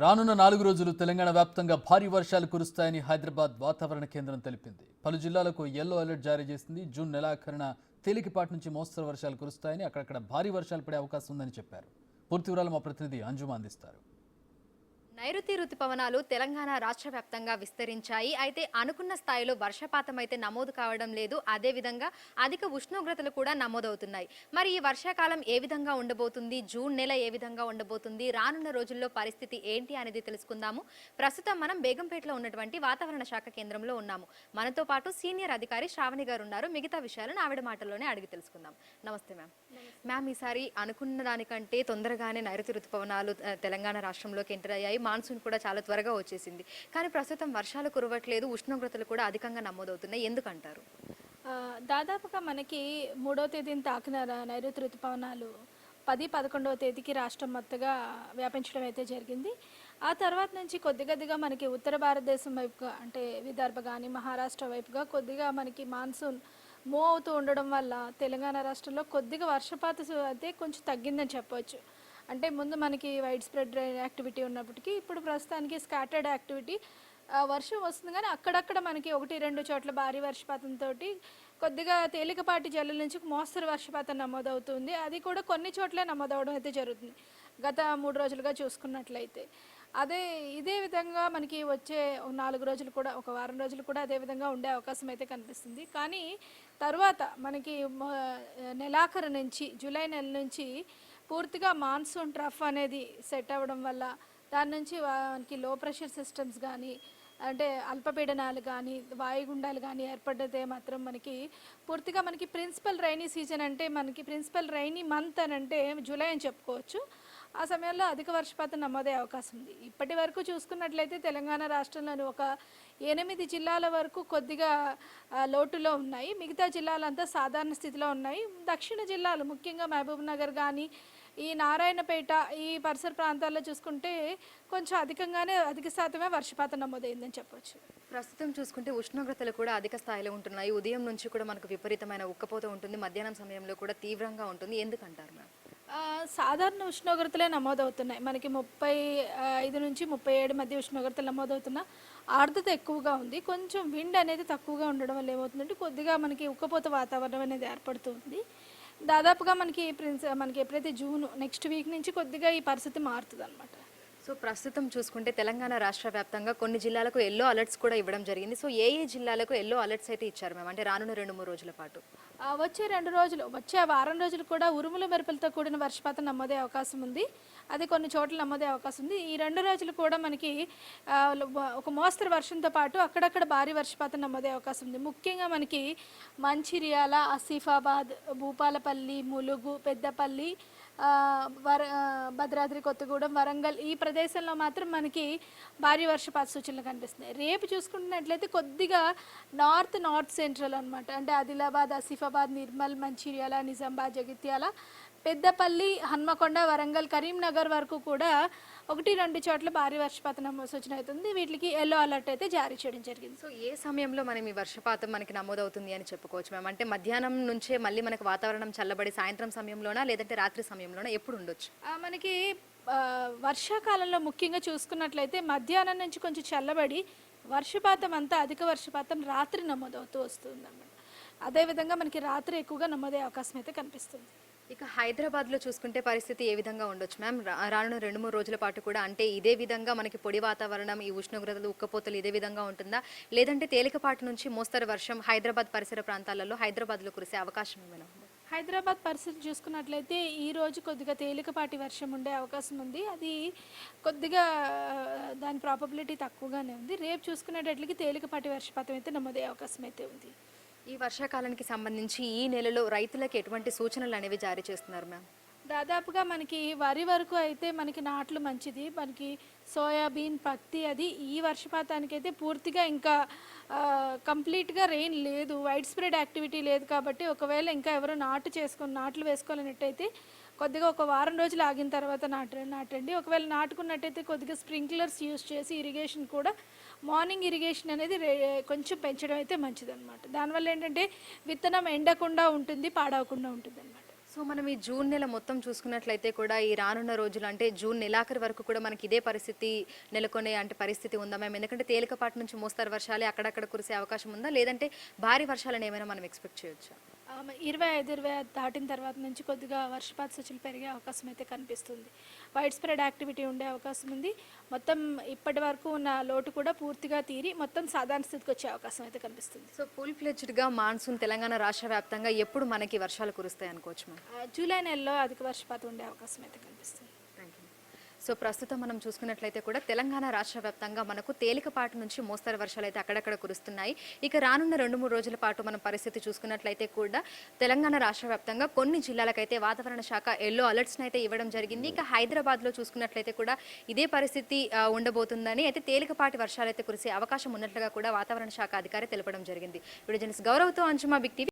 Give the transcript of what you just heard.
రానున్న 4 రోజులు తెలంగాణ వ్యాప్తంగా భారీ వర్షాలు కురుస్తాయని హైదరాబాద్ వాతావరణ కేంద్రం తెలిపింది. పలు జిల్లాలకు యెల్లో అలర్ట్ జారీ చేసింది. జూన్ నెలాఖరున తేలికపాటి నుంచి మోస్తరు వర్షాలు కురుస్తాయని, అక్కడక్కడ భారీ వర్షాలు పడే అవకాశం ఉందని చెప్పారు. పూర్తి వివరాలు మా ప్రతినిధి అంజుమ అందిస్తారు. నైరుతి రుతుపవనాలు తెలంగాణ రాష్ట్ర వ్యాప్తంగా విస్తరించాయి. అయితే అనుకున్న స్థాయిలో వర్షపాతం అయితే నమోదు కావడం లేదు. అదేవిధంగా అధిక ఉష్ణోగ్రతలు కూడా నమోదవుతున్నాయి. మరి ఈ వర్షాకాలం ఏ విధంగా ఉండబోతుంది, జూన్ నెల ఏ విధంగా ఉండబోతుంది, రానున్న రోజుల్లో పరిస్థితి ఏంటి అనేది తెలుసుకుందాము. ప్రస్తుతం మనం బేగంపేటలో ఉన్నటువంటి వాతావరణ శాఖ కేంద్రంలో ఉన్నాము. మనతో పాటు సీనియర్ అధికారి శ్రావణి గారు ఉన్నారు. మిగతా విషయాలను ఆవిడ మాటల్లోనే అడిగి తెలుసుకుందాం. నమస్తే మ్యామ్. మ్యామ్, ఈసారి అనుకున్న దానికంటే తొందరగానే నైరుతి రుతుపవనాలు తెలంగాణ రాష్ట్రంలోకి ఎంటర్ అయ్యాయి. మాన్సూన్ కూడా చాలా త్వరగా వచ్చేసింది. కానీ ప్రస్తుతం వర్షాలు కురవట్లేదు, ఉష్ణోగ్రతలు కూడా అధికంగా నమోదవుతున్నాయి. ఎందుకంటారు? దాదాపుగా మనకి 3వ తేదీని తాకిన నైరుతి ఋతుపవనాలు 10-11వ తేదీకి రాష్ట్రం మొత్తగా వ్యాపించడం అయితే జరిగింది. ఆ తర్వాత నుంచి కొద్దిగా మనకి ఉత్తర భారతదేశం వైపుగా, అంటే విదర్భ కానీ మహారాష్ట్ర వైపుగా కొద్దిగా మనకి మాన్సూన్ మూవ్ అవుతూ ఉండడం వల్ల తెలంగాణ రాష్ట్రంలో కొద్దిగా వర్షపాతం అయితే కొంచెం తగ్గిందని చెప్పవచ్చు. అంటే ముందు మనకి వైడ్ స్ప్రెడ్ యాక్టివిటీ ఉన్నప్పటికీ ఇప్పుడు ప్రస్తుతానికి స్కాటర్డ్ యాక్టివిటీ, వర్షం వస్తుంది కానీ అక్కడక్కడ మనకి 1-2 చోట్ల భారీ వర్షపాతంతో కొద్దిగా తేలికపాటి జల్లుల నుంచి మోస్తరు వర్షపాతం నమోదవుతుంది. అది కూడా కొన్ని చోట్ల నమోదవడం అయితే జరుగుతుంది గత 3 రోజులుగా చూసుకున్నట్లయితే. ఇదే విధంగా మనకి వచ్చే 4 రోజులు కూడా, ఒక వారం రోజులు కూడా అదే విధంగా ఉండే అవకాశం అయితే కనిపిస్తుంది. కానీ తర్వాత మనకి నెలాఖరు నుంచి, జూలై నెల నుంచి పూర్తిగా మాన్సూన్ ట్రఫ్ అనేది సెట్ అవ్వడం వల్ల దాని నుంచి మనకి లో ప్రెషర్ సిస్టమ్స్ కానీ, అంటే అల్పపీడనాలు కానీ, వాయుగుండాలు కానీ ఏర్పడితే మాత్రం మనకి పూర్తిగా మనకి ప్రిన్సిపల్ రైనీ సీజన్, అంటే మనకి ప్రిన్సిపల్ రైనీ మంత్ అని అంటే జూలై అని చెప్పుకోవచ్చు. ఆ సమయంలో అధిక వర్షపాతం నమోదయ్యే అవకాశం ఉంది. ఇప్పటి వరకు చూసుకున్నట్లయితే తెలంగాణ రాష్ట్రంలోని ఒక 8 జిల్లాల వరకు కొద్దిగా లోటులో ఉన్నాయి. మిగతా జిల్లాలంతా సాధారణ స్థితిలో ఉన్నాయి. దక్షిణ జిల్లాలు ముఖ్యంగా మహబూబ్ నగర్ కానీ, ఈ నారాయణపేట, ఈ పరిసర ప్రాంతాల్లో చూసుకుంటే కొంచెం అధిక శాతమే వర్షపాతం నమోదైందని చెప్పొచ్చు. ప్రస్తుతం చూసుకుంటే ఉష్ణోగ్రతలు కూడా అధిక స్థాయిలో ఉంటున్నాయి. ఉదయం నుంచి కూడా మనకు విపరీతమైన ఉక్కపోత ఉంటుంది, మధ్యాహ్నం సమయంలో కూడా తీవ్రంగా ఉంటుంది. ఎందుకంటారు మ్యామ్? సాధారణ ఉష్ణోగ్రతలే నమోదవుతున్నాయి. మనకి 35 నుంచి 37 మధ్య ఉష్ణోగ్రతలు నమోదవుతున్నా ఆర్ద్రత ఎక్కువగా ఉంది. కొంచెం విండ్ అనేది తక్కువగా ఉండడం వల్ల ఏమవుతుందంటే కొద్దిగా మనకి ఉక్కపోత వాతావరణం అనేది ఏర్పడుతుంది. దాదాపుగా మనకి ఎప్పుడైతే జూన్ నెక్స్ట్ వీక్ నుంచి కొద్దిగా ఈ పరిస్థితి మారుతుంది అనమాట. సో ప్రస్తుతం చూసుకుంటే తెలంగాణ రాష్ట్ర వ్యాప్తంగా కొన్ని జిల్లాలకు ఎల్లో అలర్ట్స్ కూడా ఇవ్వడం జరిగింది. సో ఏ జిల్లాలకు ఎల్లో అలర్ట్స్ అయితే ఇచ్చారు మ్యామ్, అంటే రానున్న 2-3 రోజుల పాటు? వచ్చే వారం రోజులు కూడా ఉరుముల మెరుపులతో కూడిన వర్షపాతం నమోదే అవకాశం ఉంది. అది కొన్ని చోట్ల నమోదే అవకాశం ఉంది. ఈ 2 రోజులు కూడా మనకి ఒక మోస్తరు వర్షంతో పాటు అక్కడక్కడ భారీ వర్షపాతం నమోదే అవకాశం ఉంది. ముఖ్యంగా మనకి మంచిర్యాల, ఆసిఫాబాద్, భూపాలపల్లి, ములుగు, పెద్దపల్లి, భద్రాద్రి కొత్తగూడెం, వరంగల్, ఈ ప్రదేశంలో మాత్రం మనకి భారీ వర్షపాత సూచనలు కనిపిస్తున్నాయి. రేపు చూసుకున్నట్లయితే కొద్దిగా నార్త్ సెంట్రల్ అనమాట, అంటే ఆదిలాబాద్, ఆసిఫాబాద్, నిర్మల్, మంచిర్యాల, నిజామాబాద్, జగిత్యాల, పెద్దపల్లి, హన్మకొండ, వరంగల్, కరీంనగర్ వరకు కూడా 1-2 చోట్ల భారీ వర్షపాతం సూచన అవుతుంది. వీటికి ఎల్లో అలర్ట్ అయితే జారీ చేయడం జరిగింది. సో ఏ సమయంలో మనం ఈ వర్షపాతం మనకి నమోదవుతుంది అని చెప్పుకోవచ్చు మ్యామ్? అంటే మధ్యాహ్నం నుంచే మళ్ళీ మనకు వాతావరణం చల్లబడి సాయంత్రం సమయంలోనా, లేదంటే రాత్రి సమయంలోనా, ఎప్పుడు ఉండొచ్చు? మనకి వర్షాకాలంలో ముఖ్యంగా చూసుకున్నట్లయితే మధ్యాహ్నం నుంచి కొంచెం చల్లబడి వర్షపాతం అంతా, అధిక వర్షపాతం రాత్రి నమోదవుతూ వస్తుంది అన్నమాట. అదేవిధంగా మనకి రాత్రి ఎక్కువగా నమోదయ్యే అవకాశం అయితే కనిపిస్తుంది. ఇక హైదరాబాద్లో చూసుకుంటే పరిస్థితి ఏ విధంగా ఉండొచ్చు మ్యామ్ రానున్న 2-3 రోజుల పాటు కూడా? అంటే ఇదే విధంగా మనకి పొడి వాతావరణం, ఈ ఉష్ణోగ్రతలు, ఉక్కపోతలు ఇదే విధంగా ఉంటుందా, లేదంటే తేలికపాటి నుంచి మోస్తరు వర్షం హైదరాబాద్ పరిసర ప్రాంతాలలో హైదరాబాద్లో కురిసే అవకాశం ఏమైనా ఉందా? హైదరాబాద్ పరిస్థితి చూసుకున్నట్లయితే ఈ రోజు కొద్దిగా తేలికపాటి వర్షం ఉండే అవకాశం ఉంది. అది కొద్దిగా దాని ప్రాబబిలిటీ తక్కువగానే ఉంది. రేపు చూసుకునేటట్లకి తేలికపాటి వర్షపాతం అయితే నమోదయ్యే అవకాశం అయితే ఉంది. ఈ వర్షాకాలానికి సంబంధించి ఈ నెలలో రైతులకు ఎటువంటి సూచనలు అనేవి జారీ చేస్తున్నారు మ్యామ్? దాదాపుగా మనకి వరి వరకు అయితే మనకి నాట్లు మంచిది. మనకి సోయాబీన్, పత్తి, అది ఈ వర్షపాతానికి అయితే పూర్తిగా ఇంకా కంప్లీట్గా రెయిన్ లేదు, వైడ్ స్ప్రెడ్ యాక్టివిటీ లేదు. కాబట్టి ఒకవేళ ఇంకా ఎవరు నాట్లు వేసుకోవాలన్నట్టయితే కొద్దిగా ఒక వారం రోజులు ఆగిన తర్వాత నాటండి. ఒకవేళ నాటుకున్నట్టయితే కొద్దిగా స్ప్రింక్లర్స్ యూస్ చేసి ఇరిగేషన్ కూడా, మార్నింగ్ ఇరిగేషన్ అనేది కొంచెం పెంచడం అయితే మంచిదన్నమాట. దానివల్ల ఏంటంటే విత్తనం ఎండకుండా ఉంటుంది, పాడవకుండా ఉంటుంది అన్నమాట. సో సో మనం ఈ జూన్ నెల మొత్తం చూసుకున్నట్లయితే కూడా ఈ రానున్న రోజులు అంటే జూన్ నెలాఖరు వరకు కూడా మనకి ఇదే పరిస్థితి నెలకొనే అంటే పరిస్థితి ఉందా మేము? ఎందుకంటే తేలికపాటి నుంచి మోస్తరు వర్షాలే అక్కడక్కడ కురిసే అవకాశం ఉందా, లేదంటే భారీ వర్షాలను ఏమైనా మనం ఎక్స్పెక్ట్ చేయొచ్చా? 25 దాటిన తర్వాత నుంచి కొద్దిగా వర్షపాత సూచనలు పెరిగే అవకాశం అయితే కనిపిస్తుంది. వైడ్ స్ప్రెడ్ యాక్టివిటీ ఉండే అవకాశం ఉంది. మొత్తం ఇప్పటి వరకు ఉన్న లోటు కూడా పూర్తిగా తీరి మొత్తం సాధారణ స్థితికి వచ్చే అవకాశం అయితే కనిపిస్తుంది. సో ఫుల్ ఫ్లెడ్జ్డ్గా మాన్సూన్ తెలంగాణ రాష్ట్ర వ్యాప్తంగా ఎప్పుడు మనకి వర్షాలు కురుస్తాయి అనుకోవచ్చు మ్యామ్? జూలై నెలలో అధిక వర్షపాతం ఉండే అవకాశం అయితే కనిపిస్తుంది. సో ప్రస్తుతం మనం చూసుకున్నట్లయితే కూడా తెలంగాణ రాష్ట్ర వ్యాప్తంగా మనకు తేలికపాటి నుంచి మోస్తరు వర్షాలు అయితే అక్కడక్కడ కురుస్తున్నాయి. ఇక రానున్న 2-3 రోజుల పాటు మనం పరిస్థితి చూసుకున్నట్లయితే కూడా తెలంగాణ రాష్ట్ర వ్యాప్తంగా కొన్ని జిల్లాలకైతే వాతావరణ శాఖ ఎల్లో అలర్ట్స్ని అయితే ఇవ్వడం జరిగింది. ఇక హైదరాబాద్లో చూసుకున్నట్లయితే కూడా ఇదే పరిస్థితి ఉండబోతుందని, అయితే తేలికపాటి వర్షాలు అయితే కురిసే అవకాశం ఉన్నట్లుగా కూడా వాతావరణ శాఖ అధికారి తెలపడం జరిగింది. వీడియో జర్నలిస్ట్ గౌరవ్తో అంజుమా, బిగ్ టీవీ.